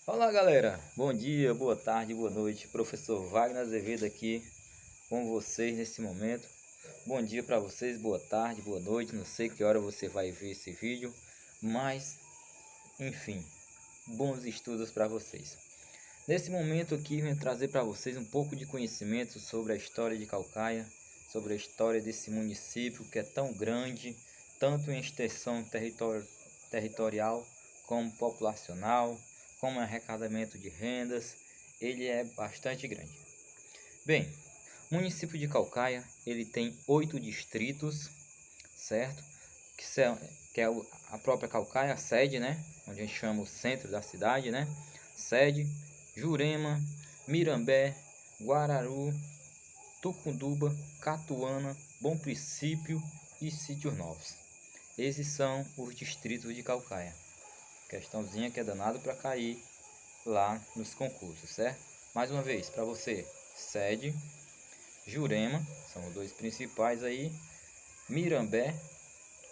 Olá galera, bom dia, boa tarde, boa noite. Professor Wagner Azevedo aqui com vocês nesse momento. Bom dia para vocês, boa tarde, boa noite. Não sei que hora você vai ver esse vídeo, mas enfim, bons estudos para vocês. Nesse momento aqui venho trazer para vocês um pouco de conhecimento sobre a história de Caucaia, sobre a história desse município que é tão grande, tanto em extensão territorial como populacional, como arrecadamento de rendas. Ele é bastante grande. Bem, o município de Caucaia ele tem 8 distritos, certo? Que é a própria Caucaia, a sede, né? Onde a gente chama o centro da cidade, né? Sede, Jurema, Mirambé, Guararu, Tucunduba, Catuana, Bom Princípio e Sítios Novos. Esses são os distritos de Caucaia. Questãozinha que é danado para cair lá nos concursos, certo? Mais uma vez, para você, Sede, Jurema, são os dois principais aí, Mirambé,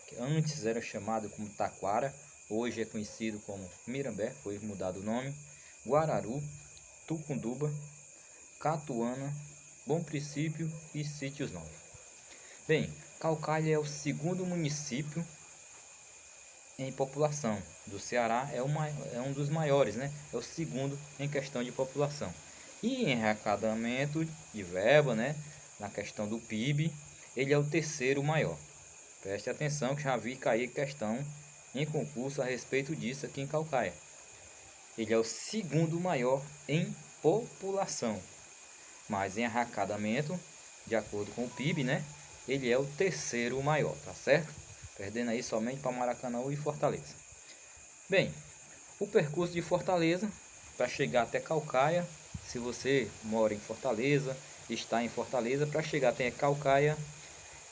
que antes era chamado como Taquara, hoje é conhecido como Mirambé, foi mudado o nome, Guararu, Tucunduba, Catuana, Bom Princípio e Sítios Novos. Bem, Caucaia é o segundo município em população do Ceará, é um dos maiores, né? É o segundo em questão de população. E em arrecadamento de verba, né? Na questão do PIB, ele é o terceiro maior. Preste atenção que já vi cair questão em concurso a respeito disso aqui em Caucaia. Ele é o segundo maior em população, mas em arrecadamento, de acordo com o PIB, né? Ele é o terceiro maior, tá certo? Perdendo aí somente para Maracanã e Fortaleza. Bem, o percurso de Fortaleza para chegar até Caucaia, se você mora em Fortaleza, está em Fortaleza, para chegar até Caucaia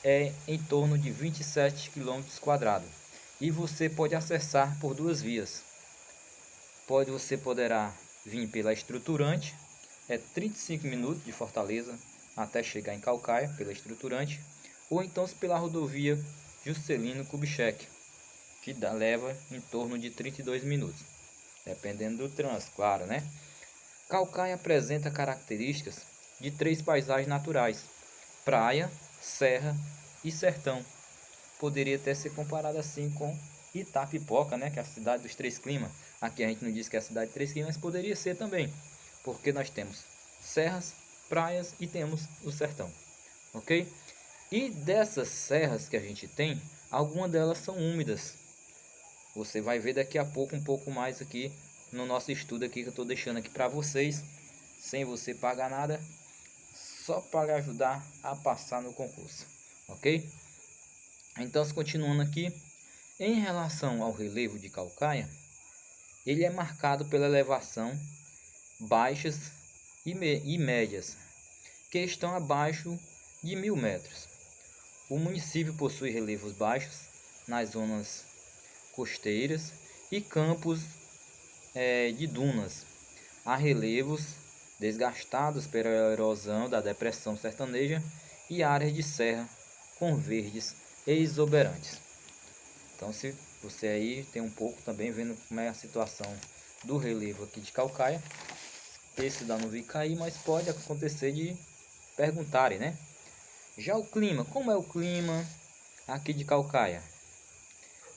é em torno de 27 km². E você pode acessar por duas vias. Você poderá vir pela estruturante, é 35 minutos de Fortaleza até chegar em Caucaia, pela estruturante, ou então pela rodovia Juscelino Kubitschek, que leva em torno de 32 minutos, dependendo do trânsito, claro, né? Caucaia apresenta características de três paisagens naturais: praia, serra e sertão. Poderia até ser comparado assim com Itapipoca, né, que é a cidade dos três climas. Aqui a gente não diz que é a cidade de três climas, mas poderia ser também, porque nós temos serras, praias e temos o sertão, ok? E dessas serras que a gente tem, algumas delas são úmidas. Você vai ver daqui a pouco um pouco mais aqui no nosso estudo aqui que eu estou deixando aqui para vocês, sem você pagar nada, só para ajudar a passar no concurso, ok? Então, continuando aqui, em relação ao relevo de Caucaia, ele é marcado pela elevação baixas e médias, que estão abaixo de 1000 metros. O município possui relevos baixos nas zonas costeiras e campos de dunas. Há relevos desgastados pela erosão da depressão sertaneja e áreas de serra com verdes exuberantes. Então, se você aí tem um pouco também vendo como é a situação do relevo aqui de Caucaia, esse dá não vi cair, mas pode acontecer de perguntarem, né? Já o clima, como é o clima aqui de Caucaia?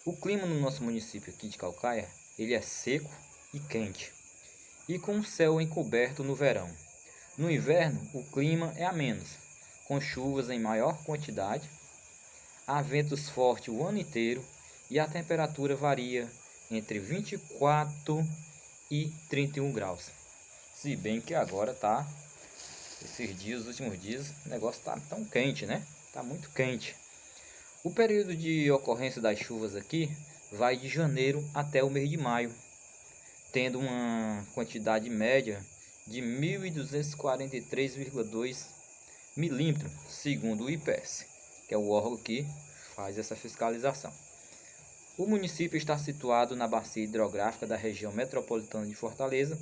O clima no nosso município aqui de Caucaia, ele é seco e quente, e com o céu encoberto no verão. No inverno, o clima é ameno, com chuvas em maior quantidade, há ventos fortes o ano inteiro e a temperatura varia entre 24 e 31 graus. Se bem que agora tá, esses dias, os últimos dias, o negócio tá tão quente, né? Tá muito quente. O período de ocorrência das chuvas aqui vai de janeiro até o mês de maio, tendo uma quantidade média de 1.243,2 milímetros, segundo o IPES, que é o órgão que faz essa fiscalização. O município está situado na bacia hidrográfica da região metropolitana de Fortaleza,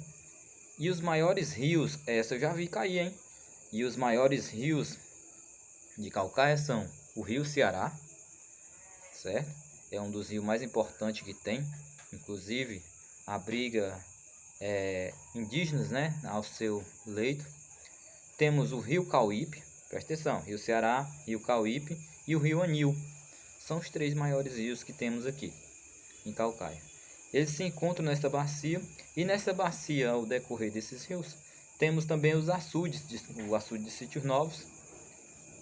e os maiores rios, essa eu já vi cair, hein? E os maiores rios de Caucaia são o Rio Ceará, certo? É um dos rios mais importantes que tem, inclusive abriga indígenas, né, ao seu leito. Temos o rio Cauípe, presta atenção, rio Ceará, rio Cauípe e o rio Anil. São os 3 maiores rios que temos aqui em Caucaia. Eles se encontram nesta bacia, e nesta bacia, ao decorrer desses rios, temos também os açudes, o açude de Sítios Novos,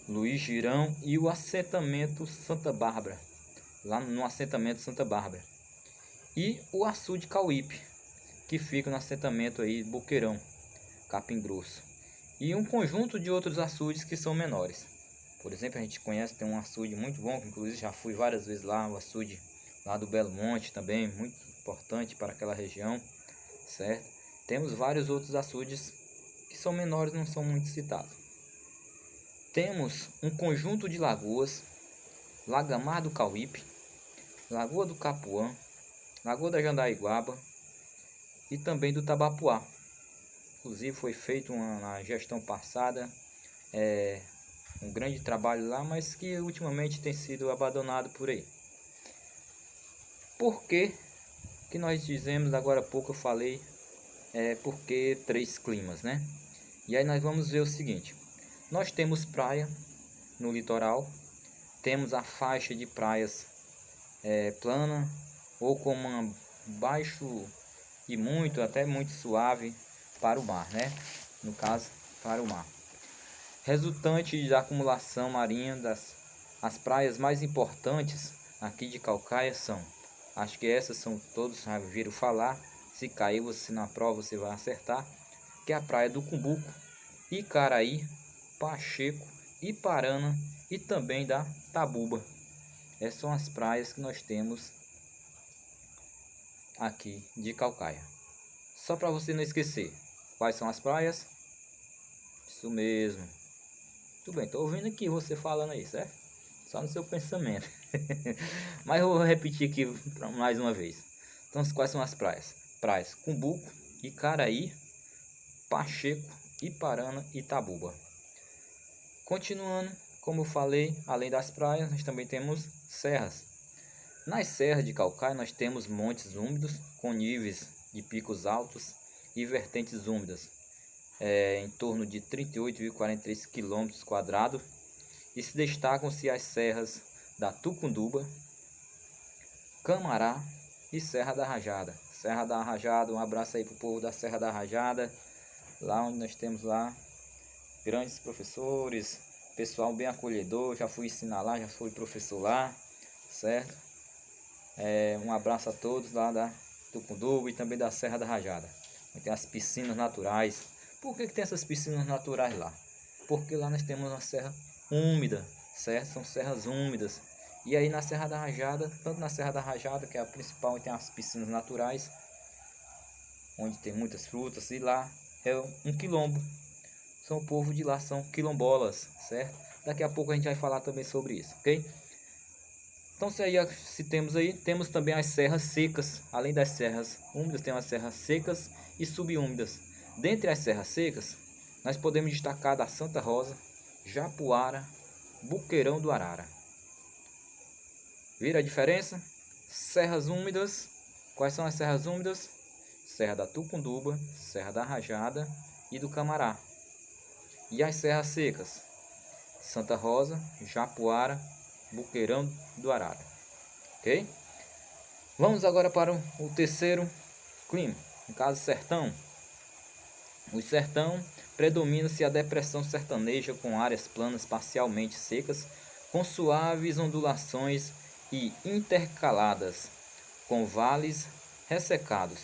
Luiz Girão e o assentamento Santa Bárbara, lá no assentamento Santa Bárbara. E o açude Cauípe, que fica no assentamento aí Boqueirão, Capim Grosso. E um conjunto de outros açudes que são menores. Por exemplo, a gente conhece, tem um açude muito bom, que inclusive já fui várias vezes lá, o açude lá do Belo Monte também, muito importante para aquela região, certo? Temos vários outros açudes que são menores, não são muito citados. Temos um conjunto de lagoas, Lagamar do Cauípe, Lagoa do Capuã, Lagoa da Jandaiguaba e também do Tabapuá. Inclusive foi feito na gestão passada um grande trabalho lá, mas que ultimamente tem sido abandonado por aí. Por que nós dizemos, agora há pouco eu falei, porque 3 climas, né? E aí nós vamos ver o seguinte: nós temos praia no litoral, temos a faixa de praias plana ou com um baixo e até muito suave para o mar, né? No caso, para o mar. Resultante da acumulação marinha as praias mais importantes aqui de Caucaia são, acho que essas são todos já viram falar, se cair você na prova você vai acertar, que é a praia do Cumbuco, Icaraí, Pacheco, Iparana e também da Tabuba. Essas são as praias que nós temos aqui de Caucaia. Só para você não esquecer, quais são as praias? Isso mesmo. Tudo bem, estou ouvindo aqui você falando aí, certo? Só no seu pensamento. Mas eu vou repetir aqui mais uma vez. Então, quais são as praias? Praias Cumbuco, Icaraí, Pacheco, Iparana e Tabuba. Continuando, como eu falei, além das praias, nós também temos serras. Nas serras de Caucaia, nós temos montes úmidos com níveis de picos altos e vertentes úmidas, em torno de 38,43 km², e se destacam-se as serras da Tucunduba, Camará e Serra da Rajada. Serra da Rajada, um abraço aí para o povo da Serra da Rajada, lá onde nós temos lá grandes professores, pessoal bem acolhedor, já fui ensinar lá, já fui professor lá, certo? Um abraço a todos lá da Tucunduba e também da Serra da Rajada. Tem as piscinas naturais. Por que tem essas piscinas naturais lá? Porque lá nós temos uma serra úmida, certo? São serras úmidas. E aí na Serra da Rajada, tanto na Serra da Rajada, que é a principal, onde tem as piscinas naturais, onde tem muitas frutas, e lá é um quilombo. São o povo de lá, são quilombolas, certo? Daqui a pouco a gente vai falar também sobre isso, ok? Então temos também as serras secas. Além das serras úmidas, tem as serras secas e subúmidas. Dentre as serras secas, nós podemos destacar da Santa Rosa, Japuara, Boqueirão do Arara. Vira a diferença? Serras úmidas. Quais são as serras úmidas? Serra da Tucunduba, Serra da Rajada e do Camará. E as serras secas? Santa Rosa, Japuara, Boqueirão do Arara. Ok? Vamos agora para o terceiro clima, no caso sertão. O sertão predomina-se a depressão sertaneja com áreas planas parcialmente secas, com suaves ondulações e intercaladas, com vales ressecados.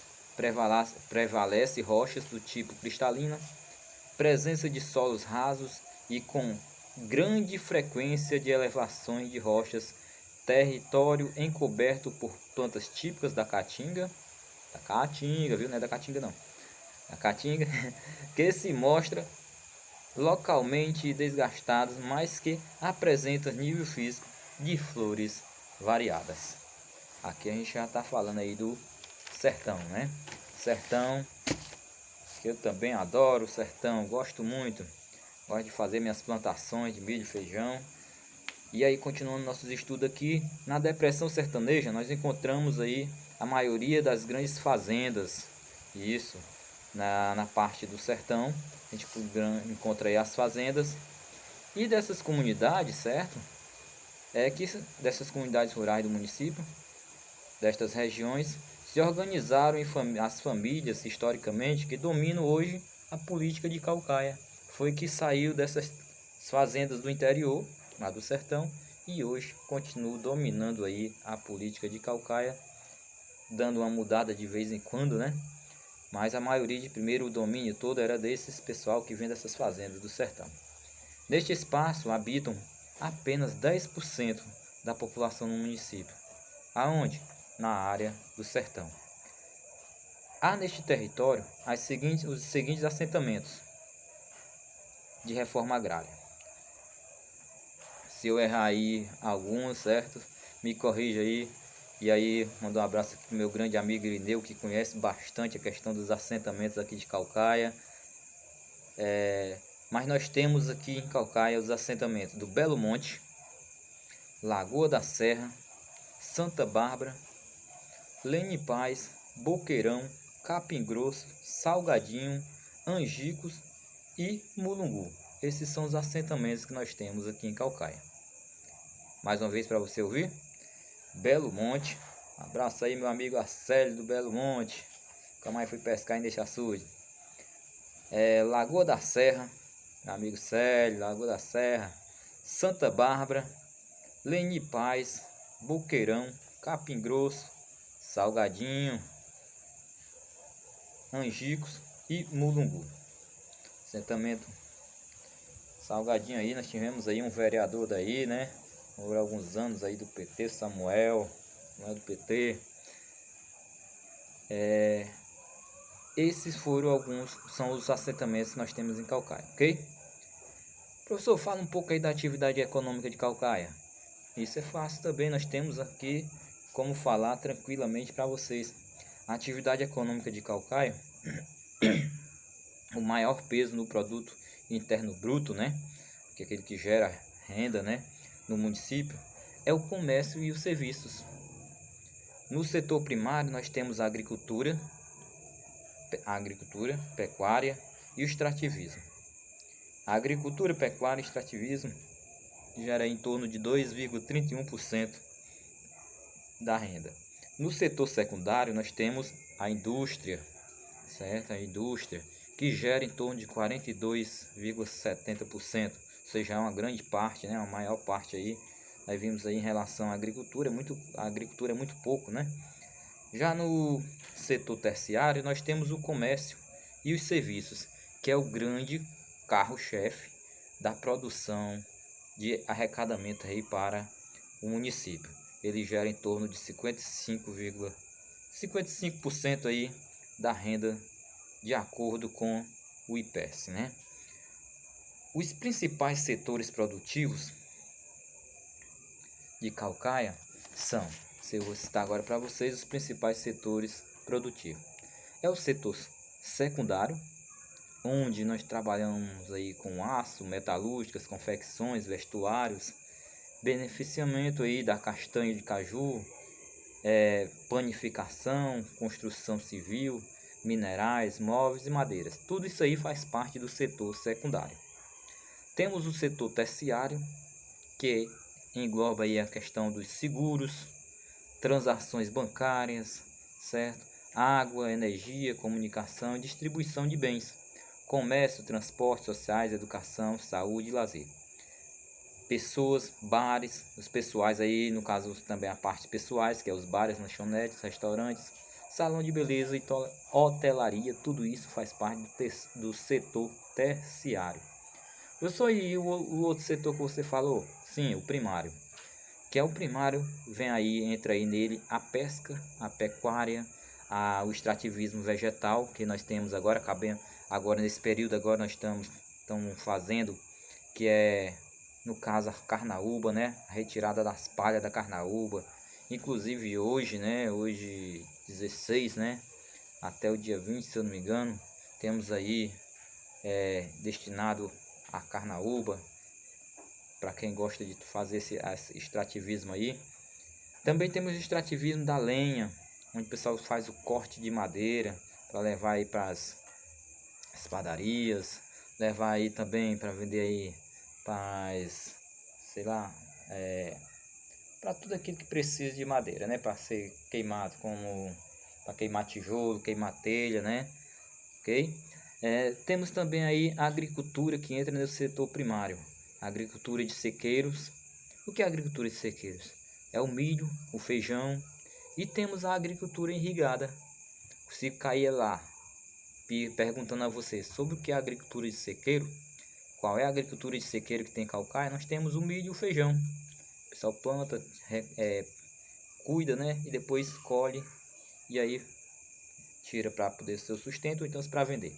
Prevalece rochas do tipo cristalina, presença de solos rasos e com grande frequência de elevações de rochas, território encoberto por plantas típicas da caatinga, viu? Não é da caatinga não, da caatinga, que se mostra localmente desgastados, mas que apresentam nível físico de flores variadas. Aqui a gente já está falando aí do sertão, né? Sertão, que eu também adoro, sertão, gosto muito. Gosto de fazer minhas plantações de milho e feijão. E aí, continuando nossos estudos aqui, na depressão sertaneja, nós encontramos aí a maioria das grandes fazendas Isso, na parte do sertão, a gente encontra aí as fazendas. E dessas comunidades, certo? Dessas comunidades rurais do município, destas regiões, se organizaram as famílias, historicamente, que dominam hoje a política de Caucaia. Foi que saiu dessas fazendas do interior, lá do sertão, e hoje continua dominando aí a política de Caucaia, dando uma mudada de vez em quando, né? Mas a maioria de primeiro, o domínio todo era desses pessoal que vem dessas fazendas do sertão. Neste espaço habitam apenas 10% da população no município. Aonde? Na área do sertão. Há neste território os seguintes assentamentos de reforma agrária. Se eu errar aí alguns, certo? Me corrija aí. E aí, mando um abraço aqui pro meu grande amigo Irineu, que conhece bastante a questão dos assentamentos aqui de Caucaia. Mas nós temos aqui em Caucaia os assentamentos do Belo Monte, Lagoa da Serra, Santa Bárbara, Lene Paz, Boqueirão, Capim Grosso, Salgadinho, Angicos e Mulungu. Esses são os assentamentos que nós temos aqui em Caucaia. Mais uma vez para você ouvir. Belo Monte, abraço aí meu amigo Arcélio do Belo Monte, nunca mais fui pescar e deixar sujo. Lagoa da Serra, meu amigo Célio, Lagoa da Serra, Santa Bárbara, Lene Paz, Boqueirão, Capim Grosso, Salgadinho, Angicos e Mulungu. Assentamento Salgadinho aí, nós tivemos aí um vereador daí, né? Por alguns anos aí do PT, Samuel do PT. Esses são os assentamentos que nós temos em Caucaia, ok? Professor, fala um pouco aí da atividade econômica de Caucaia. Isso é fácil também, nós temos aqui como falar tranquilamente para vocês. A atividade econômica de Caucaia, o maior peso no produto interno bruto, né? Que é aquele que gera renda, né? No município, é o comércio e os serviços. No setor primário nós temos a agricultura, pecuária e o extrativismo. A agricultura, pecuária e extrativismo gera em torno de 2,31% da renda. No setor secundário nós temos a indústria, certo? A indústria que gera em torno de 42,70%. Ou seja, é uma grande parte, né? A maior parte aí, nós vimos aí em relação à agricultura, a agricultura é muito pouco, né? Já no setor terciário, nós temos o comércio e os serviços, que é o grande carro-chefe da produção de arrecadamento aí para o município. Ele gera em torno de 55% aí da renda, de acordo com o IPES, né? Os principais setores produtivos de Caucaia são, eu vou citar agora para vocês os principais setores produtivos. É o setor secundário, onde nós trabalhamos aí com aço, metalúrgicas, confecções, vestuários, beneficiamento aí da castanha de caju, panificação, construção civil, minerais, móveis e madeiras. Tudo isso aí faz parte do setor secundário. Temos o setor terciário, que engloba aí a questão dos seguros, transações bancárias, certo? Água, energia, comunicação e distribuição de bens, comércio, transportes sociais, educação, saúde e lazer. Pessoas, bares, os pessoais aí, no caso também a parte pessoais, que é os bares, lanchonetes, restaurantes, salão de beleza e hotelaria, tudo isso faz parte do setor terciário. Professor, e o outro setor que você falou? Sim, o primário. Que é o primário, entra aí nele a pesca, a pecuária, o extrativismo vegetal, que nós temos agora nesse período, agora nós estamos fazendo, que é, no caso, a carnaúba, né? A retirada das palhas da carnaúba. Inclusive hoje, né? Hoje 16, né? Até o dia 20, se eu não me engano, temos aí destinado a carnaúba, para quem gosta de fazer esse extrativismo aí. Também temos o extrativismo da lenha, onde o pessoal faz o corte de madeira para levar aí para as padarias, levar aí também para vender aí para, sei lá, para tudo aquilo que precisa de madeira, né? Para ser queimado, como para queimar tijolo, queimar telha, né? Ok? Temos também aí a agricultura que entra no setor primário, a agricultura de sequeiros. O que é a agricultura de sequeiros? É o milho, o feijão, e temos a agricultura irrigada. Se cair lá perguntando a você sobre o que é a agricultura de sequeiro, qual é a agricultura de sequeiro que tem calcaia, nós temos o milho e o feijão. O pessoal planta, cuida, né? E depois colhe e aí tira para poder seu sustento ou então para vender.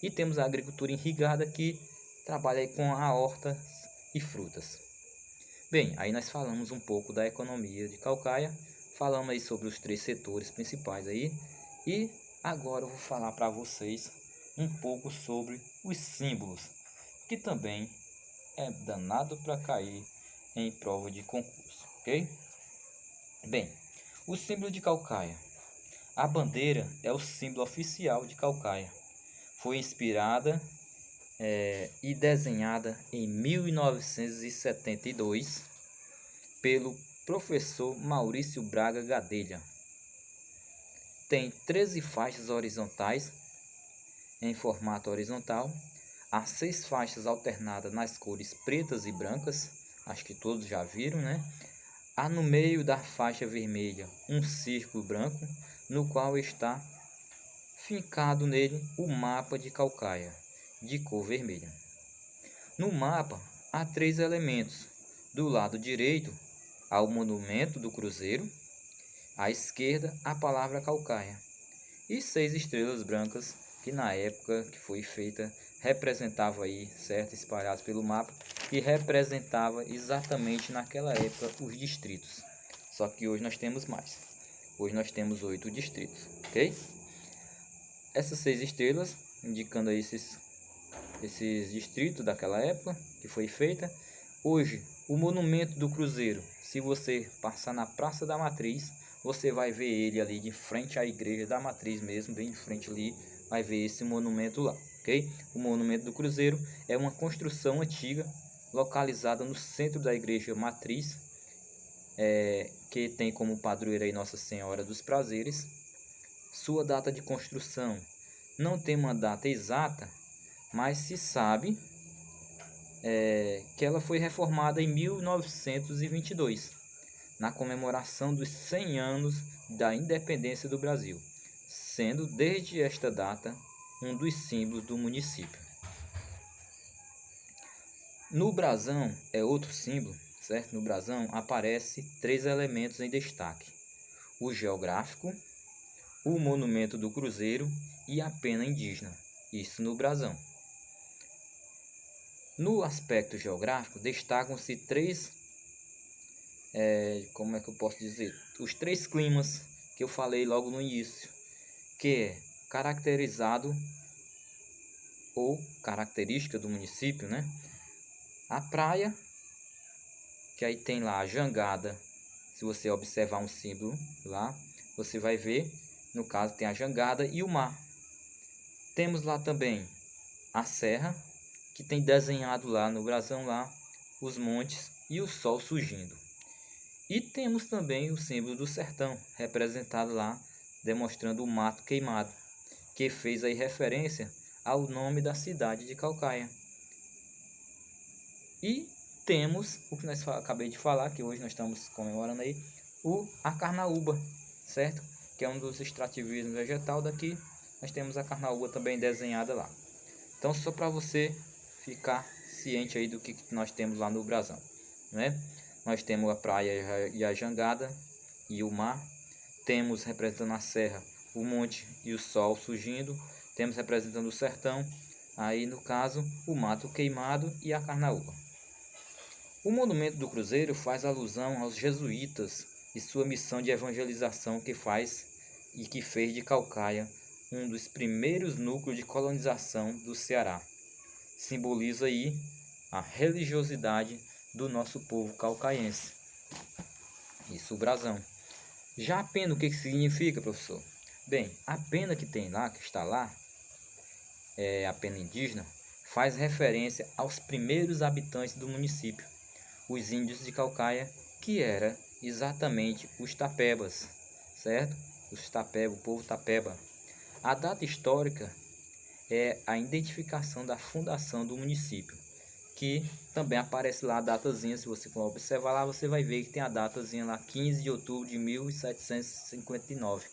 E temos a agricultura irrigada que trabalha aí com a horta e frutas. Bem, aí nós falamos um pouco da economia de Calcaia, falamos aí sobre os 3 setores principais aí, e agora eu vou falar para vocês um pouco sobre os símbolos, que também é danado para cair em prova de concurso, ok? Bem, o símbolo de Calcaia. A bandeira é o símbolo oficial de Calcaia. Foi inspirada e desenhada em 1972 pelo professor Maurício Braga Gadelha. Tem 13 faixas horizontais em formato horizontal, há 6 faixas alternadas nas cores pretas e brancas, acho que todos já viram, né? Há no meio da faixa vermelha um círculo branco, no qual está fincado nele o mapa de Calcaia, de cor vermelha. No mapa há 3 elementos. Do lado direito há o monumento do cruzeiro, à esquerda a palavra Calcaia, e 6 estrelas brancas que na época que foi feita representava aí, certo, espalhados pelo mapa, e representava exatamente naquela época os distritos. Só que hoje nós temos mais. Hoje nós temos 8 distritos, ok? Essas 6 estrelas indicando aí esses distritos daquela época que foi feita. Hoje, o monumento do cruzeiro, se você passar na Praça da Matriz, você vai ver ele ali de frente à igreja da Matriz mesmo, bem de frente ali, vai ver esse monumento lá, ok? O monumento do cruzeiro é uma construção antiga, localizada no centro da igreja Matriz, que tem como padroeira aí Nossa Senhora dos Prazeres. Sua data de construção não tem uma data exata, mas se sabe que ela foi reformada em 1922, na comemoração dos 100 anos da independência do Brasil, sendo desde esta data um dos símbolos do município. No brasão é outro símbolo, certo? No brasão aparece 3 elementos em destaque: o geográfico, o monumento do cruzeiro e a pena indígena, isso no brasão. No aspecto geográfico destacam-se 3, como é que eu posso dizer? Os 3 climas que eu falei logo no início, que é caracterizado ou característica do município, né? A praia, que aí tem lá a jangada. Se você observar um símbolo lá, você vai ver, no caso tem a jangada e o mar. Temos lá também a serra, que tem desenhado lá no brasão lá os montes e o sol surgindo. E temos também o símbolo do sertão, representado lá, demonstrando o mato queimado, que fez aí referência ao nome da cidade de Calcaia. E temos o que nós acabei de falar, que hoje nós estamos comemorando aí, a carnaúba, certo? Que é um dos extrativismos vegetal daqui. Nós temos a carnaúba também desenhada lá. Então, só para você ficar ciente aí do que nós temos lá no brasão, né? Nós temos a praia e a jangada e o mar. Temos representando a serra, o monte e o sol surgindo. Temos representando o sertão, aí no caso o mato queimado e a carnaúba. O monumento do cruzeiro faz alusão aos jesuítas e sua missão de evangelização que fez de Calcaia um dos primeiros núcleos de colonização do Ceará. Simboliza aí a religiosidade do nosso povo calcaiense. Isso o brasão. Já a pena, o que significa, professor? Bem, a pena que tem lá, que está lá, a pena indígena, faz referência aos primeiros habitantes do município, os índios de Caucaia, que era exatamente os tapebas, certo? Os tapeba, o povo tapeba. A data histórica é a identificação da fundação do município, que também aparece lá a datazinha. Se você for observar lá, você vai ver que tem a datazinha lá, 15 de outubro de 1759,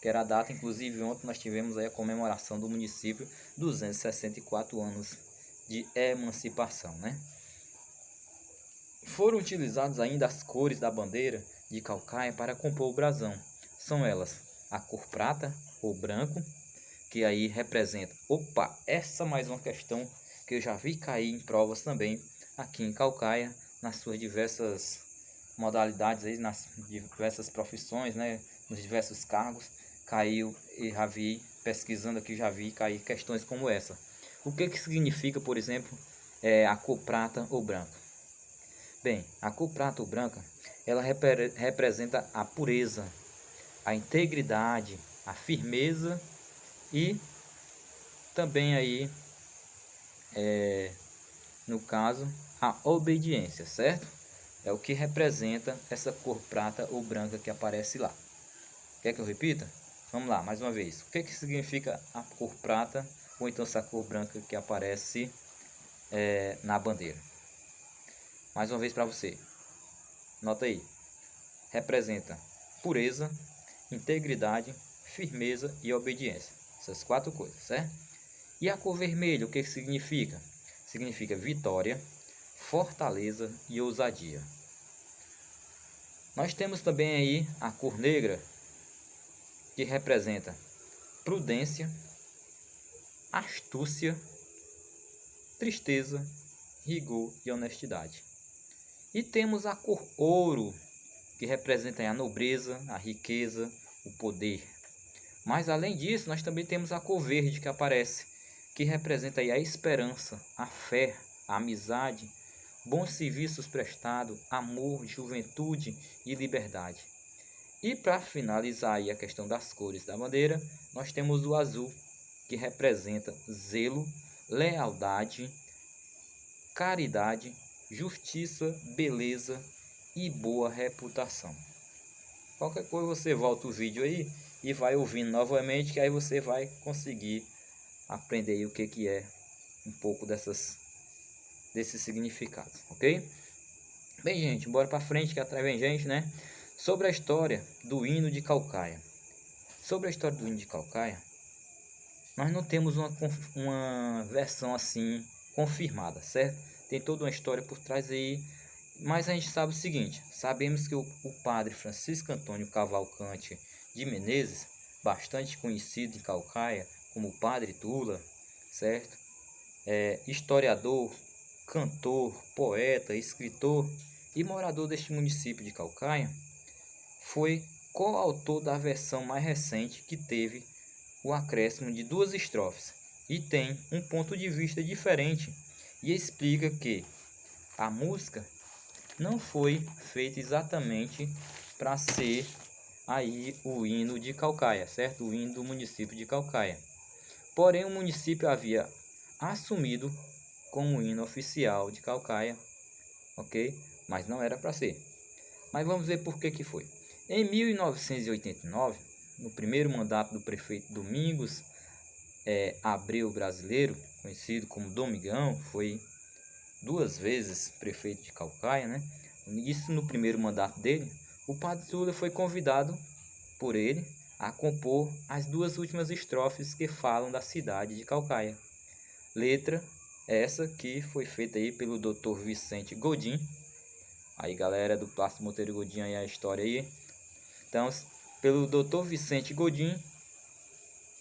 que era a data, inclusive ontem nós tivemos aí a comemoração do município, 264 anos de emancipação, né? Foram utilizadas ainda as cores da bandeira de Caucaia para compor o brasão. São elas a cor prata ou branco, que aí representa... Opa, essa mais uma questão que eu já vi cair em provas também aqui em Caucaia, nas suas diversas modalidades, aí, nas diversas profissões, né, nos diversos cargos. Caiu e já vi, pesquisando aqui, já vi cair questões como essa. O que significa, por exemplo, a cor prata ou branca? Bem, a cor prata ou branca, ela representa a pureza, a integridade, a firmeza e também aí, no caso, a obediência, certo? É o que representa essa cor prata ou branca que aparece lá. Quer que eu repita? Vamos lá, mais uma vez. O que significa a cor prata ou então essa cor branca que aparece na bandeira? Mais uma vez para você. Nota aí. Representa pureza, integridade, firmeza e obediência. Essas 4 coisas, certo? E a cor vermelha, o que significa? Significa vitória, fortaleza e ousadia. Nós temos também aí a cor negra, que representa prudência, astúcia, tristeza, rigor e honestidade. E temos a cor ouro, que representa a nobreza, a riqueza, o poder. Mas além disso, nós também temos a cor verde que aparece, que representa aí a esperança, a fé, a amizade, bons serviços prestados, amor, juventude e liberdade. E para finalizar aí a questão das cores da bandeira, nós temos o azul, que representa zelo, lealdade, caridade, justiça, beleza e boa reputação. Qualquer coisa você volta o vídeo aí e vai ouvindo novamente, que aí você vai conseguir aprender aí o que é um pouco desses significados, ok? Bem, gente, bora para frente que atrás vem gente, né? Sobre a história do hino de Caucaia. Sobre a história do hino de Caucaia, nós não temos uma versão assim confirmada, certo? Tem toda uma história por trás aí, mas a gente sabe o seguinte: sabemos que o padre Francisco Antônio Cavalcante de Menezes, bastante conhecido em Caucaia como o Padre Tula, certo? Historiador, cantor, poeta, escritor e morador deste município de Caucaia, foi coautor da versão mais recente, que teve o acréscimo de 2 estrofes e tem um ponto de vista diferente, e explica que a música não foi feita exatamente para ser aí o hino de Caucaia, certo? O hino do município de Caucaia. Porém, o município havia assumido como o hino oficial de Caucaia, ok? Mas não era para ser. Mas vamos ver por que foi. Em 1989, no primeiro mandato do prefeito Domingos Abreu Brasileiro, conhecido como Domingão, foi 2 vezes prefeito de Caucaia, né? Isso no primeiro mandato dele. O Padre Tula foi convidado por ele a compor as 2 últimas estrofes que falam da cidade de Caucaia. Letra essa que foi feita aí pelo Dr. Vicente Godin. Aí, galera do Plácido Monteiro Godin, aí a história aí. Então, pelo Dr. Vicente Godin,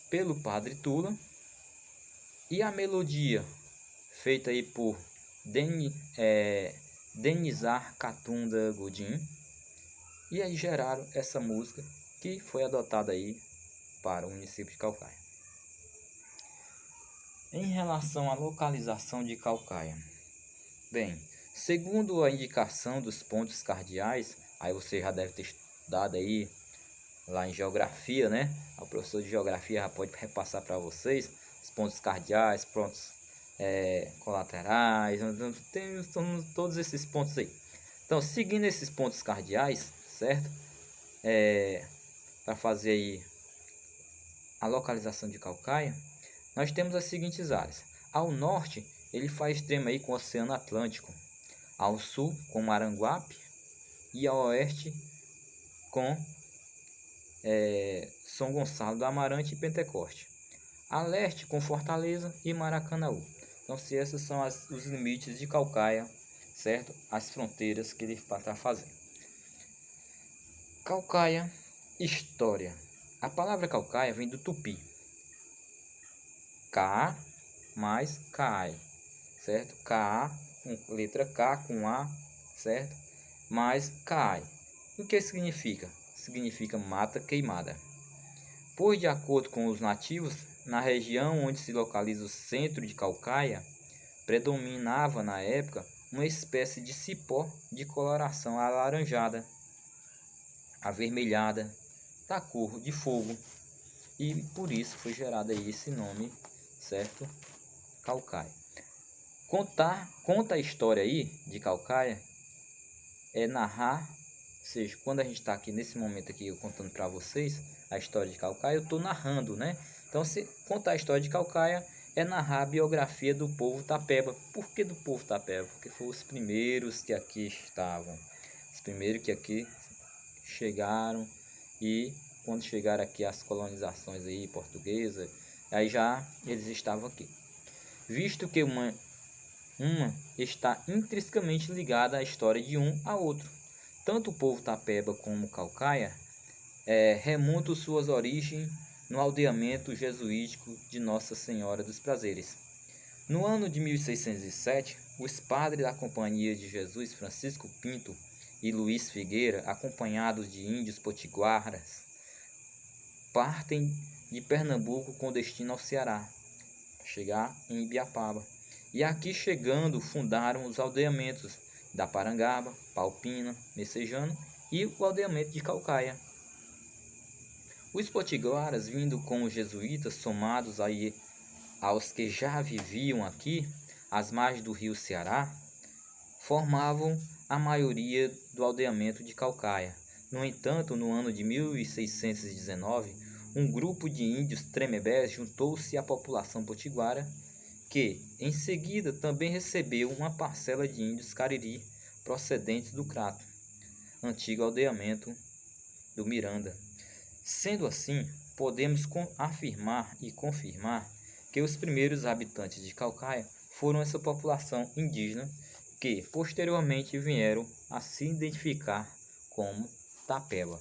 pelo Padre Tula, e a melodia feita aí por Denizar Catunda Godin, e aí geraram essa música que foi adotada aí para o município de Caucaia. Em relação à localização de Caucaia, bem, segundo a indicação dos pontos cardeais, aí você já deve ter estudado aí lá em geografia, né? O professor de geografia já pode repassar para vocês os pontos cardeais, pontos colaterais, tem todos esses pontos aí. Então, seguindo esses pontos cardeais, certo? Para fazer aí a localização de Caucaia, nós temos as seguintes áreas. Ao norte, ele faz extremo aí com o Oceano Atlântico. Ao sul, com Maranguape. E ao oeste, com São Gonçalo do Amarante e Pentecoste. A leste, com Fortaleza e Maracanaú. Então, se esses são os limites de Caucaia, certo? As fronteiras que ele está fazendo. Caucaia, história. A palavra Caucaia vem do tupi. Ca mais Cai, certo? Ca, com letra K com A, certo? Mais Cai. O que significa? Significa mata queimada. Pois, de acordo com os nativos, na região onde se localiza o centro de Caucaia, predominava na época uma espécie de cipó de coloração alaranjada, avermelhada, da cor de fogo, e por isso foi gerado aí esse nome, certo? Caucaia. Conta a história aí de Caucaia é narrar, ou seja, quando a gente está aqui nesse momento aqui eu contando para vocês a história de Caucaia, eu estou narrando, né? Então, se contar a história de Caucaia é narrar a biografia do povo Tapeba. Por que do povo Tapeba? Porque foram os primeiros que aqui estavam, os primeiros que aqui chegaram, e quando chegaram aqui as colonizações aí portuguesas, aí já eles estavam aqui. Visto que uma está intrinsecamente ligada à história de um a outro. Tanto o povo Tapeba como Caucaia remontam suas origens no aldeamento jesuítico de Nossa Senhora dos Prazeres. No ano de 1607, os padres da Companhia de Jesus, Francisco Pinto e Luiz Figueira, acompanhados de índios potiguaras, partem de Pernambuco com destino ao Ceará, chegar em Ibiapaba. E aqui chegando, fundaram os aldeamentos da Parangaba, Palpina, Messejano e o aldeamento de Caucaia. Os potiguaras, vindo com os jesuítas, somados aí aos que já viviam aqui, às margens do rio Ceará, formavam a maioria do aldeamento de Caucaia. No entanto, no ano de 1619, um grupo de índios tremembés juntou-se à população potiguara, que, em seguida, também recebeu uma parcela de índios cariri procedentes do Crato, antigo aldeamento do Miranda. Sendo assim, podemos afirmar e confirmar que os primeiros habitantes de Caucaia foram essa população indígena que, posteriormente, vieram a se identificar como Tapeba.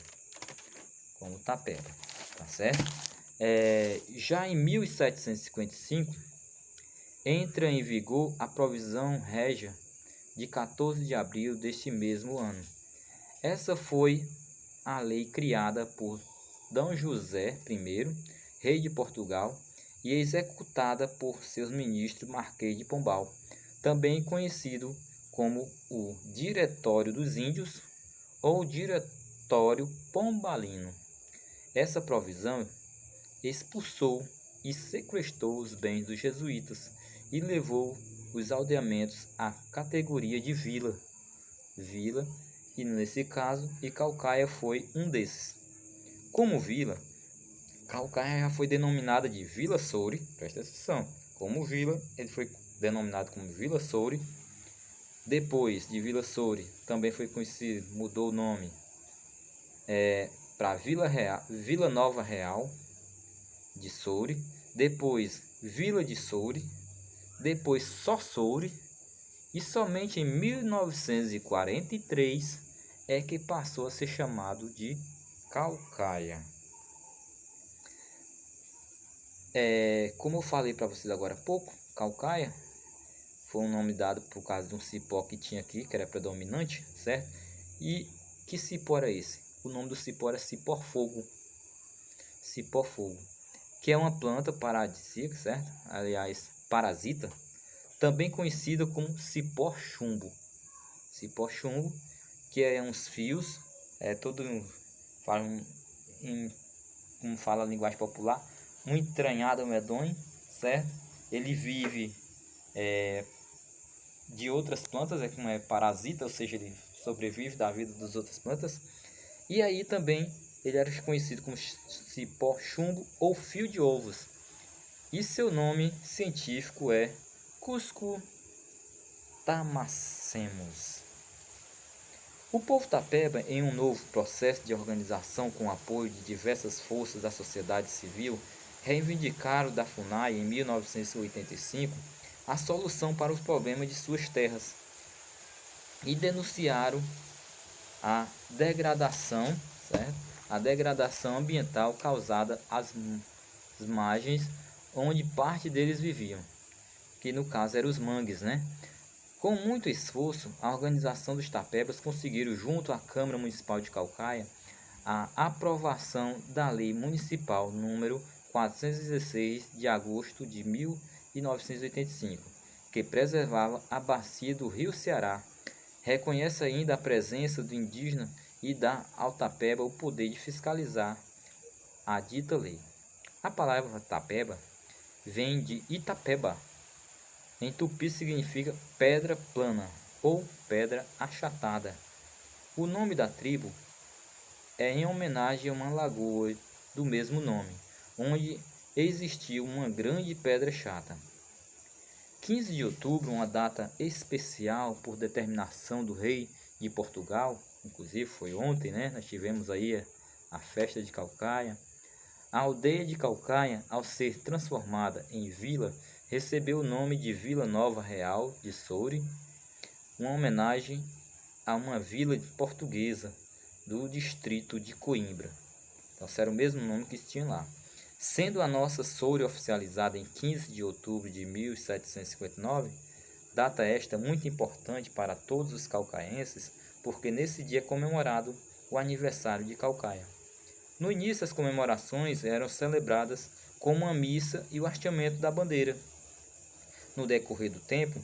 Tá certo? Já em 1755, entra em vigor a provisão régia de 14 de abril deste mesmo ano. Essa foi a lei criada por D. José I, rei de Portugal, e executada por seus ministros Marquês de Pombal, também conhecido como o Diretório dos Índios ou Diretório Pombalino. Essa provisão expulsou e sequestrou os bens dos jesuítas e levou os aldeamentos à categoria de vila, e nesse caso, Caucaia foi um desses. Como vila, Caucaia já foi denominada de Vila Soure, presta atenção, como vila, ele foi denominado como Vila Soure. Depois de Vila Soure, também foi conhecido, mudou o nome para Vila Nova Real de Soure, depois Vila de Soure, depois só Soure, e somente em 1943 é que passou a ser chamado de Caucaia. Como eu falei para vocês agora há pouco, Caucaia foi um nome dado por causa de um cipó que tinha aqui, que era predominante, certo? E que cipó era esse? O nome do cipó era cipó-fogo, que é uma planta paradisíaca, certo? Aliás, parasita, também conhecida como cipó-chumbo. Cipó-chumbo, que é uns fios, como fala a linguagem popular, um entranhado medonho, certo? Ele vive de outras plantas, como é parasita, ou seja, ele sobrevive da vida das outras plantas. E aí também ele era conhecido como cipó chumbo ou fio de ovos. E seu nome científico é Cusco Tamasemos. O povo tapeba, em um novo processo de organização com o apoio de diversas forças da sociedade civil, reivindicaram da FUNAI em 1985 a solução para os problemas de suas terras e denunciaram a degradação, certo? A degradação ambiental causada às margens onde parte deles viviam, que no caso eram os mangues, né? Com muito esforço, a organização dos tapebas conseguiram, junto à Câmara Municipal de Caucaia, a aprovação da Lei Municipal número 416 de agosto de 1985, que preservava a bacia do Rio Ceará. Reconhece ainda a presença do indígena e dá ao tapeba o poder de fiscalizar a dita lei. A palavra tapeba vem de Itapeba. Em tupi significa pedra plana ou pedra achatada. O nome da tribo é em homenagem a uma lagoa do mesmo nome, onde existiu uma grande pedra chata. 15 de outubro, uma data especial por determinação do rei de Portugal, inclusive foi ontem, né? Nós tivemos aí a festa de Caucaia. A aldeia de Caucaia, ao ser transformada em vila, recebeu o nome de Vila Nova Real de Soure, uma homenagem a uma vila portuguesa do distrito de Coimbra. Então, esse era o mesmo nome que tinha lá. Sendo a nossa Soure oficializada em 15 de outubro de 1759, data esta muito importante para todos os caucaenses, porque nesse dia é comemorado o aniversário de Caucaia. No início, as comemorações eram celebradas com uma missa e o hasteamento da bandeira. No decorrer do tempo,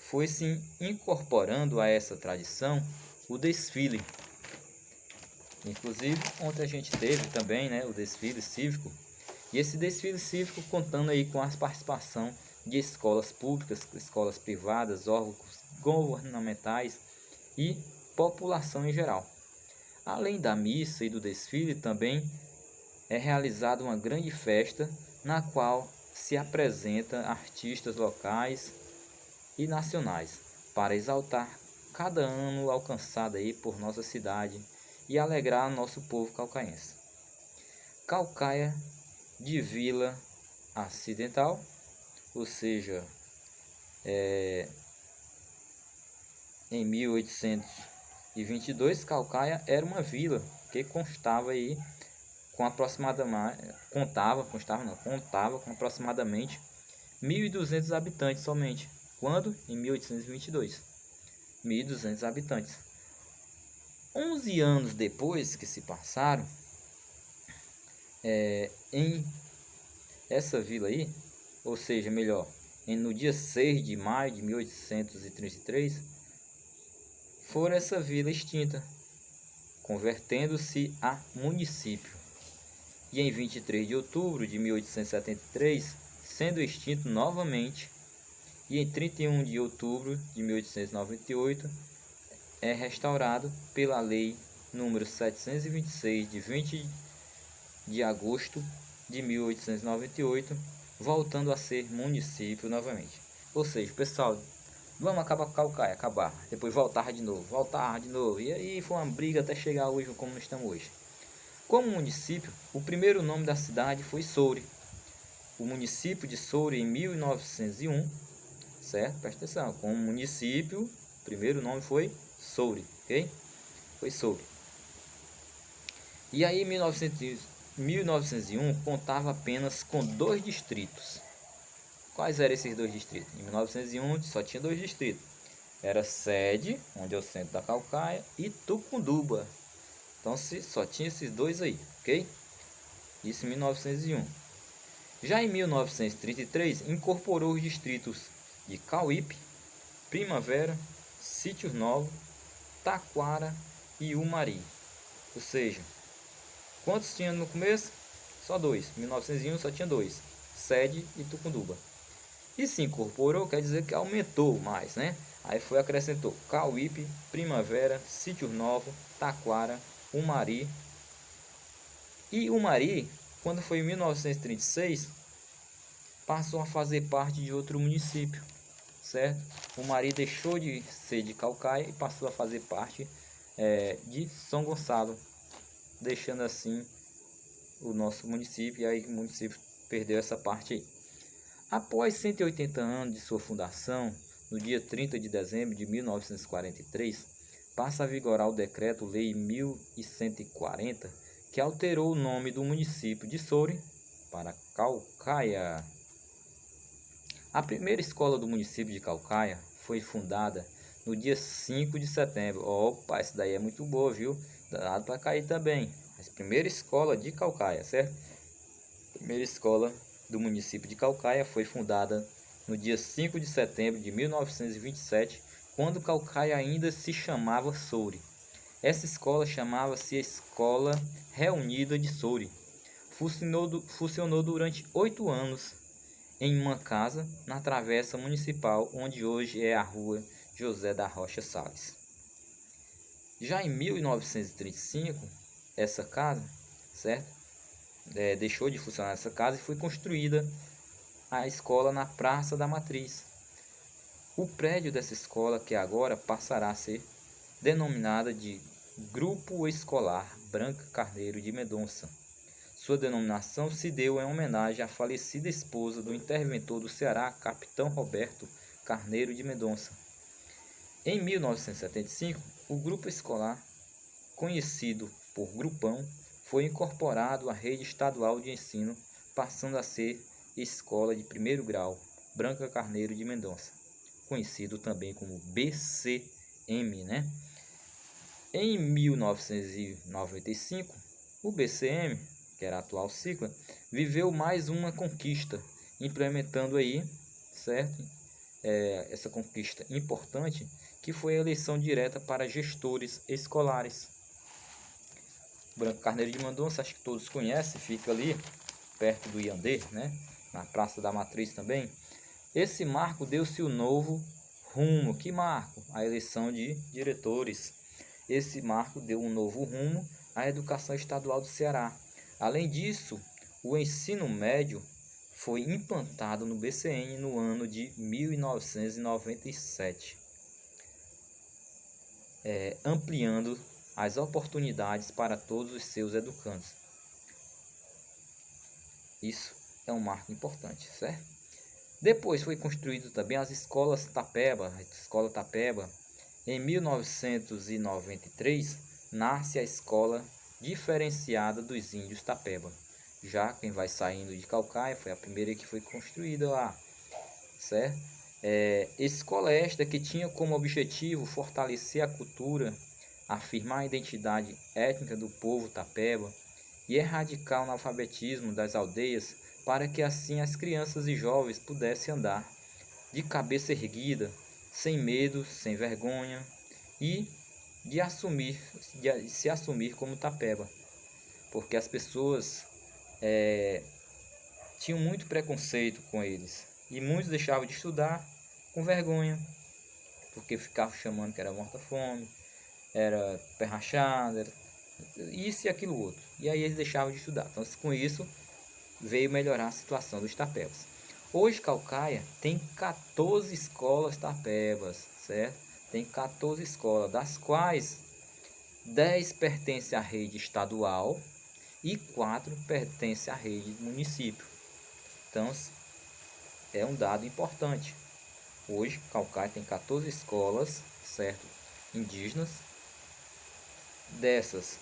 foi-se incorporando a essa tradição o desfile. Inclusive, ontem a gente teve também, né, o desfile cívico. E esse desfile cívico contando aí com a participação de escolas públicas, escolas privadas, órgãos governamentais e população em geral. Além da missa e do desfile, também é realizada uma grande festa na qual se apresenta artistas locais e nacionais para exaltar cada ano alcançado aí por nossa cidade e alegrar nosso povo caucaense. Caucaia de Vila Acidental, ou seja, em 1822 Caucaia era uma vila que contava com aproximadamente 1.200 habitantes somente. Quando? Em 1822. 1.200 habitantes. 11 anos depois que se passaram, em essa vila aí, ou seja, melhor, no dia 6 de maio de 1833, foi essa vila extinta, convertendo-se a município. E em 23 de outubro de 1873, sendo extinto novamente, e em 31 de outubro de 1898, é restaurado pela Lei número 726, de 20 de agosto de 1898, voltando a ser município novamente. Ou seja, pessoal, vamos acabar com Caucaia, acabar, depois voltar de novo, e aí foi uma briga até chegar hoje como nós estamos hoje. Como município, o primeiro nome da cidade foi Soure. O município de Soure em 1901, certo? Presta atenção, como município, o primeiro nome foi Soure, ok? Foi Soure. E aí em 1901 contava apenas com 2 distritos. Quais eram esses 2 distritos? Em 1901 só tinha 2 distritos. Era Sede, onde é o centro da Caucaia, e Tucunduba. Então só tinha esses 2 aí, ok? Isso em 1901. Já em 1933 incorporou os distritos de Cauípe, Primavera, Sítio Novo, Taquara e Umari. Ou seja, Quantos tinha no começo? Só dois. Em 1901 só tinha dois, Sede e Tucunduba. E se incorporou, quer dizer que aumentou mais, né? Aí acrescentou Cauípe, Primavera, Sítio Novo, Taquara, Umari. E Umari, quando foi em 1936, passou a fazer parte de outro município, certo? Umari deixou de ser de Caucaia e passou a fazer parte de São Gonçalo, deixando assim o nosso município, e aí o município perdeu essa parte aí. Após 180 anos de sua fundação, no dia 30 de dezembro de 1943, passa a vigorar o Decreto-Lei 1140, que alterou o nome do município de Soure para Caucaia. A primeira escola do município de Caucaia foi fundada no dia 5 de setembro. Opa, essa daí é muito boa, viu? Danado para cair também. A primeira escola de Caucaia, certo? A primeira escola do município de Caucaia foi fundada no dia 5 de setembro de 1927, quando Caucaia ainda se chamava Soure. Essa escola chamava-se Escola Reunida de Soure. Funcionou durante 8 anos em uma casa na Travessa Municipal, onde hoje é a Rua José da Rocha Salles. Já em 1935, essa casa, certo? Deixou de funcionar essa casa e foi construída a escola na Praça da Matriz. O prédio dessa escola, que agora passará a ser denominada de Grupo Escolar Branca Carneiro de Mendonça. Sua denominação se deu em homenagem à falecida esposa do interventor do Ceará, Capitão Roberto Carneiro de Mendonça. Em 1975, o grupo escolar, conhecido por Grupão, foi incorporado à rede estadual de ensino, passando a ser Escola de Primeiro Grau Branca Carneiro de Mendonça, conhecido também como BCM, né? Em 1995, o BCM, que era a atual sigla, viveu mais uma conquista, implementando aí, certo? Essa conquista importante, que foi a eleição direta para gestores escolares. Branco Carneiro de Mendonça, acho que todos conhecem, fica ali perto do Iandê, né? Na Praça da Matriz também. Esse marco deu-se o novo rumo. Que marco? A eleição de diretores. Esse marco deu um novo rumo à educação estadual do Ceará. Além disso, o ensino médio foi implantado no BCN no ano de 1997, ampliando as oportunidades para todos os seus educandos. Isso é um marco importante, certo? Depois foi construído também as escolas Tapeba, a Escola Tapeba. Em 1993, nasce a Escola Diferenciada dos Índios Tapeba. Já quem vai saindo de Caucaia foi a primeira que foi construída lá, certo? Escola esta que tinha como objetivo fortalecer a cultura, afirmar a identidade étnica do povo Tapeba e erradicar o analfabetismo das aldeias, para que assim as crianças e jovens pudessem andar de cabeça erguida, sem medo, sem vergonha, e de se assumir como Tapeba, porque as pessoas tinham muito preconceito com eles, e muitos deixavam de estudar com vergonha, porque ficavam chamando que era morta-fome, era pé rachado, era isso e aquilo outro, e aí eles deixavam de estudar. Então, com isso veio melhorar a situação dos tapebas. Hoje Caucaia tem 14 escolas tapebas, certo? Tem 14 escolas, das quais 10 pertencem à rede estadual e 4 pertencem à rede do município. Então, é um dado importante. Hoje Caucaia tem 14 escolas, certo? Indígenas. Dessas,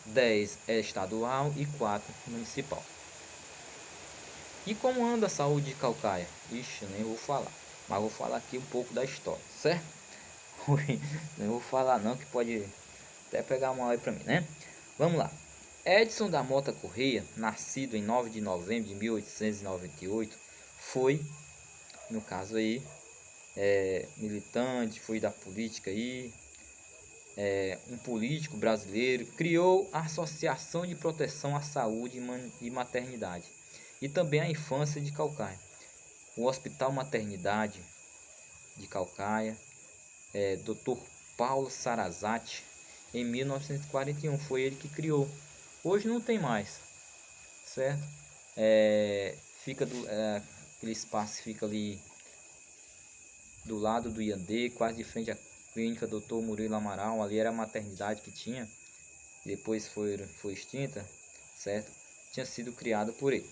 10 é estadual e 4 municipal. E como anda a saúde de Caucaia? Ixi, nem vou falar. Mas vou falar aqui um pouco da história, certo? Não vou falar não, que pode até pegar uma hora pra mim, né? Vamos lá. Edson da Mota Correia, nascido em 9 de novembro de 1898, foi, no caso aí, militante, foi da política aí, um político brasileiro, criou a Associação de Proteção à Saúde e Maternidade e também à Infância de Caucaia. O Hospital Maternidade de Caucaia, Dr. Paulo Sarazate, em 1941, foi ele que criou. Hoje não tem mais, certo? Aquele espaço fica ali do lado do Iandê, quase de frente à clínica Dr. Murilo Amaral. Ali era a maternidade que tinha, depois foi extinta, certo? Tinha sido criado por ele.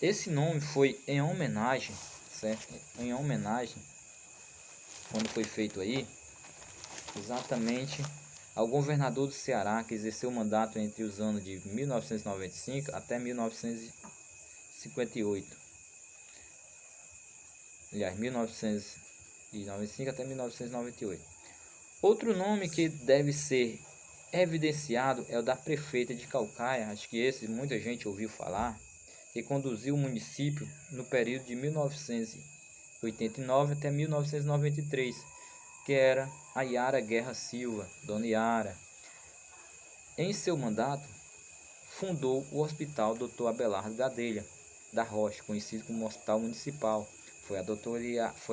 Esse nome foi em homenagem, certo? Em homenagem, quando foi feito aí, exatamente ao governador do Ceará, que exerceu o mandato entre os anos de 1995 até 1958. Aliás, 1995 até 1998. Outro nome que deve ser evidenciado é o da prefeita de Caucaia, acho que esse muita gente ouviu falar, que conduziu o município no período de 1989 até 1993, que era a Yara Guerra Silva, Dona Yara. Em seu mandato, fundou o Hospital Dr. Abelardo Gadelha da Rocha, conhecido como Hospital Municipal. Foi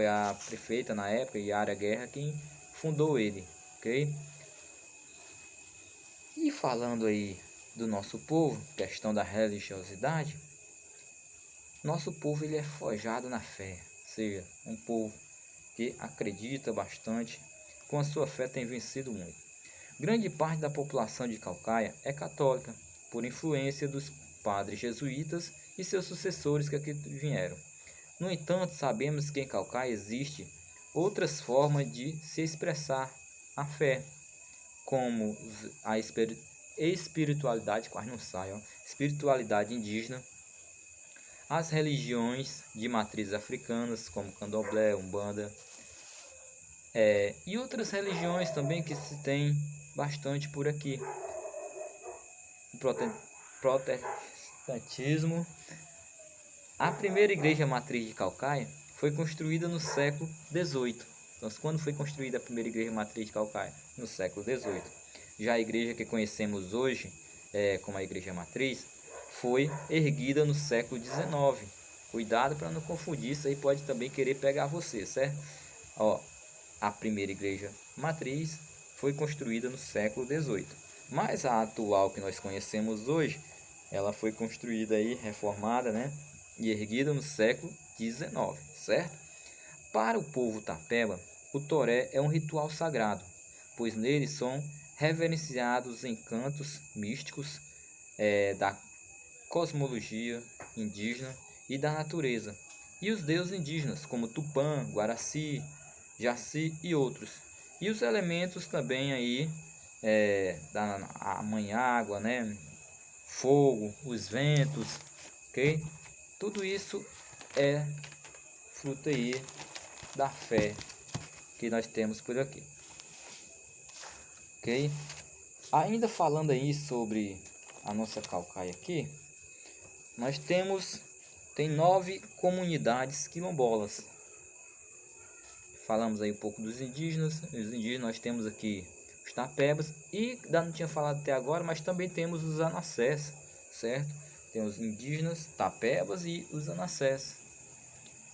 a prefeita na época, Yara Guerra, quem fundou ele, ok? E falando aí do nosso povo, questão da religiosidade, nosso povo ele é forjado na fé, ou seja, um povo que acredita bastante, com a sua fé tem vencido muito. Grande parte da população de Caucaia é católica, por influência dos padres jesuítas e seus sucessores que aqui vieram. No entanto, sabemos que em Caucaia existe outras formas de se expressar a fé, como a espiritualidade, quase não sai, espiritualidade indígena, as religiões de matrizes africanas, como Candomblé, Umbanda, e outras religiões também que se tem bastante por aqui. O protestantismo. A primeira igreja matriz de Caucaia foi construída no século XVIII. Então, quando foi construída a primeira igreja matriz de Caucaia? No século XVIII. Já a igreja que conhecemos hoje, como a igreja matriz, foi erguida no século XIX. Cuidado para não confundir, isso aí pode também querer pegar você, certo? A primeira igreja matriz foi construída no século XVIII. Mas a atual que nós conhecemos hoje, ela foi construída aí, reformada, né? E erguida no século XIX, certo? Para o povo tapeba, o toré é um ritual sagrado, pois nele são reverenciados encantos místicos da cosmologia indígena e da natureza, e os deuses indígenas, como Tupã, Guaraci, Jaci e outros. E os elementos também aí, da mãe água, né? Fogo, os ventos, ok? Tudo isso é fruto aí da fé que nós temos por aqui, ok? Ainda falando aí sobre a nossa Caucaia aqui, nós tem 9 comunidades quilombolas. Falamos aí um pouco dos indígenas. Os indígenas nós temos aqui os tapebas e ainda não tinha falado até agora, mas também temos os anassés, certo? Tem os indígenas, tapebas e os anassés.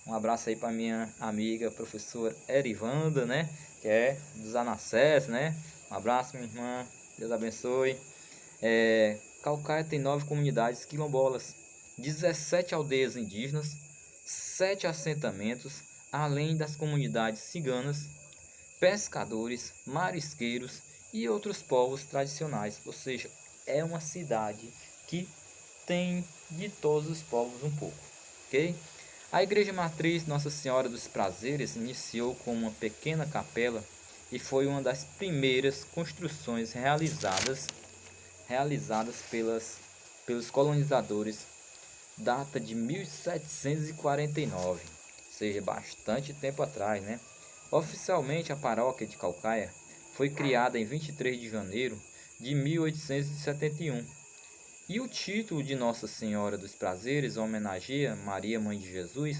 Um abraço aí para minha amiga professora Erivanda, né? Que é dos anassés, né? Um abraço, minha irmã. Deus abençoe. Caucaia tem 9 comunidades quilombolas, 17 aldeias indígenas, 7 assentamentos, além das comunidades ciganas, pescadores, marisqueiros e outros povos tradicionais. Ou seja, é uma cidade que tem de todos os povos um pouco, ok? A igreja matriz Nossa Senhora dos Prazeres iniciou com uma pequena capela e foi uma das primeiras construções realizadas pelos colonizadores, data de 1749, ou seja, bastante tempo atrás, né? Oficialmente a paróquia de Caucaia foi criada em 23 de janeiro de 1871. E o título de Nossa Senhora dos Prazeres homenageia Maria, Mãe de Jesus,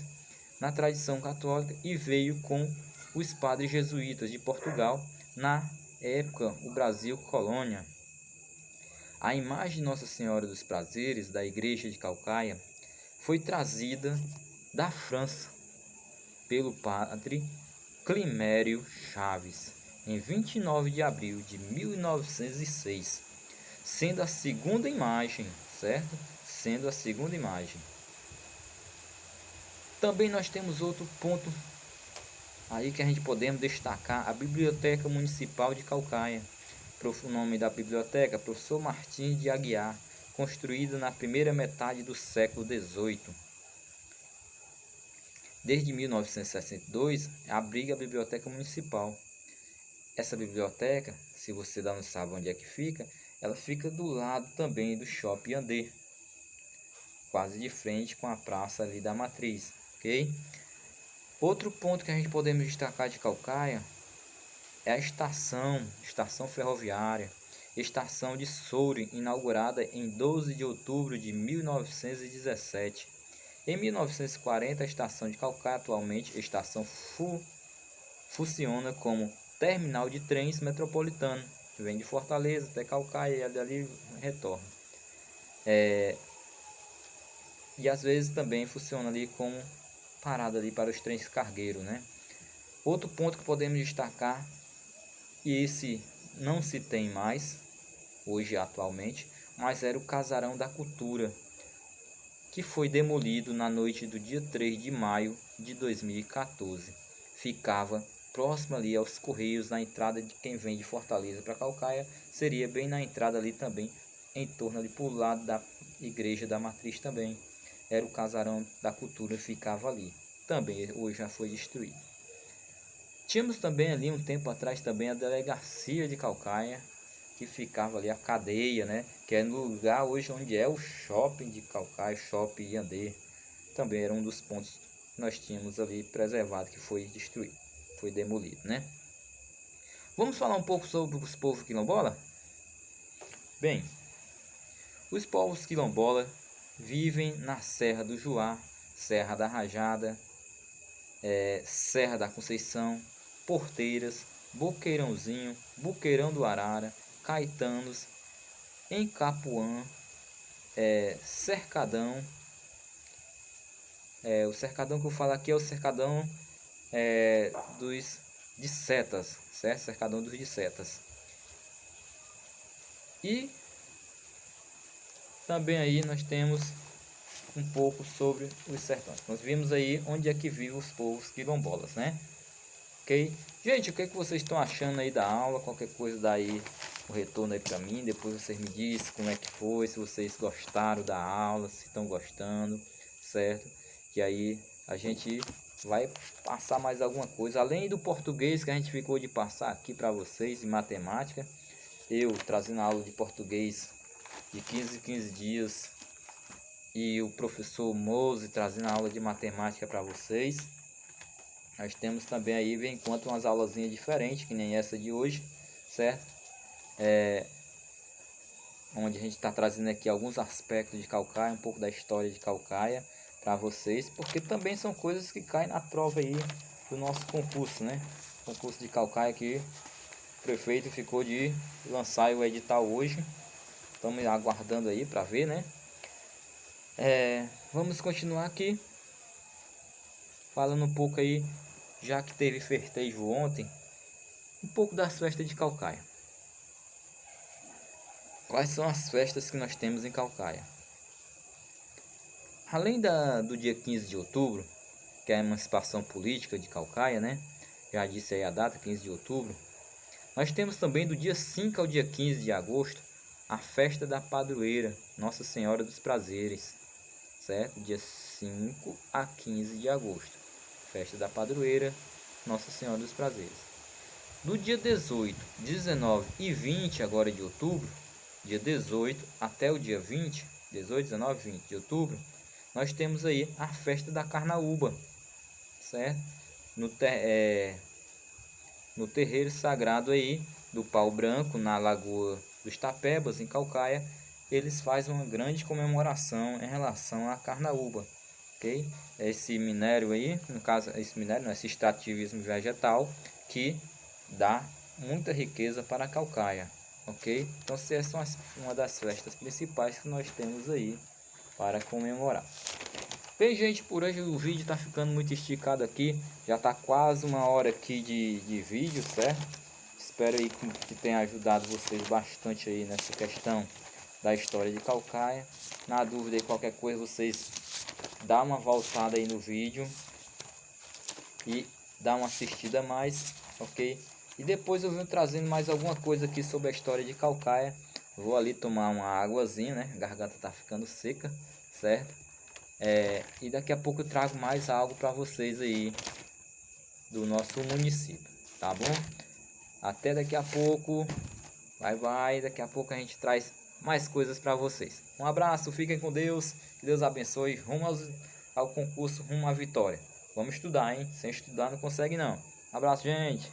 na tradição católica e veio com os padres jesuítas de Portugal na época o Brasil colônia. A imagem de Nossa Senhora dos Prazeres da igreja de Caucaia foi trazida da França pelo padre Climério Chaves em 29 de abril de 1906, sendo a segunda imagem, certo? Sendo a segunda imagem. Também nós temos outro ponto aí que a gente podemos destacar, a Biblioteca Municipal de Caucaia. O nome da biblioteca, Professor Martins de Aguiar, construída na primeira metade do século XVIII. Desde 1962, abriga a Biblioteca Municipal. Essa biblioteca, se você não sabe onde é que fica, ela fica do lado também do Shopping Andê, quase de frente com a praça ali da Matriz, ok? Outro ponto que a gente podemos destacar de Caucaia é a estação ferroviária, estação de Soure, inaugurada em 12 de outubro de 1917. Em 1940, a estação de Caucaia, atualmente estação, funciona como terminal de trens metropolitano, que vem de Fortaleza até Caucaia e dali retorna. E às vezes também funciona ali como parada ali para os trens cargueiros, né? Outro ponto que podemos destacar, e esse não se tem mais hoje atualmente, mas era o Casarão da Cultura, que foi demolido na noite do dia 3 de maio de 2014. Ficava próximo ali aos Correios, na entrada de quem vem de Fortaleza para Caucaia, seria bem na entrada ali também, em torno ali por lado da Igreja da Matriz também. Era o Casarão da Cultura, ficava ali. Também hoje já foi destruído. Tínhamos também ali um tempo atrás também a delegacia de Caucaia, que ficava ali a cadeia, né? Que é no lugar hoje onde é o shopping de Caucaia, Shopping Andê. Também era um dos pontos que nós tínhamos ali preservado, que foi destruído, foi demolido, né? Vamos falar um pouco sobre os povos quilombola? Bem, os povos quilombola vivem na Serra do Juá, Serra da Rajada, Serra da Conceição, Porteiras, Boqueirãozinho, Boqueirão do Arara, Caetanos, em Capuã, Cercadão. O cercadão que eu falo aqui é o cercadão de setas, certo? Cercadão dos de setas. E também aí nós temos um pouco sobre os sertões. Nós vimos aí onde é que vivem os povos quilombolas, né? Ok? Gente, o que é que vocês estão achando aí da aula? Qualquer coisa daí, o retorno aí para mim. Depois vocês me dizem como é que foi, se vocês gostaram da aula, se estão gostando, certo? E aí a gente vai passar mais alguma coisa. Além do português que a gente ficou de passar aqui para vocês, e matemática. Eu trazendo a aula de português de 15 em 15 dias. E o professor Mose trazendo a aula de matemática para vocês. Nós temos também aí, vem enquanto umas aulazinhas diferentes, que nem essa de hoje, certo? Onde a gente está trazendo aqui alguns aspectos de Caucaia, um pouco da história de Caucaia para vocês, porque também são coisas que caem na prova aí do nosso concurso, né? Concurso de Caucaia que o prefeito ficou de lançar o edital hoje. Estamos aguardando aí para ver, né? Vamos continuar aqui falando um pouco aí, já que teve festejo ontem, um pouco das festas de Caucaia. Quais são as festas que nós temos em Caucaia? Além do dia 15 de outubro, que é a emancipação política de Caucaia, né? Já disse aí a data, 15 de outubro. Nós temos também do dia 5 ao dia 15 de agosto, a festa da padroeira, Nossa Senhora dos Prazeres, certo? Dia 5 a 15 de agosto, festa da padroeira, Nossa Senhora dos Prazeres. Do dia 18, 19 e 20 agora de outubro, dia 18 até o dia 20, 18, 19 e 20 de outubro, nós temos aí a festa da Carnaúba, certo? No terreiro sagrado aí do Pau Branco, na Lagoa dos Tapebas, em Caucaia, eles fazem uma grande comemoração em relação à Carnaúba, ok? Esse minério aí, no caso, esse extrativismo vegetal que dá muita riqueza para a Caucaia, ok? Então essa é uma das festas principais que nós temos aí para comemorar. Bem, gente, por hoje o vídeo está ficando muito esticado aqui, já está quase 1 hora aqui de vídeo, certo? Espero aí que tenha ajudado vocês bastante aí nessa questão da história de Caucaia. Na dúvida aí, qualquer coisa, vocês dá uma voltada aí no vídeo e dá uma assistida a mais, ok? E depois eu venho trazendo mais alguma coisa aqui sobre a história de Caucaia. Vou ali tomar uma águazinha, né? A garganta tá ficando seca, certo? E daqui a pouco eu trago mais algo para vocês aí do nosso município, tá bom? Até daqui a pouco. Bye bye. Daqui a pouco a gente traz mais coisas para vocês. Um abraço, fiquem com Deus. Que Deus abençoe. Rumo ao concurso, rumo à vitória. Vamos estudar, hein? Sem estudar não consegue não. Abraço, gente.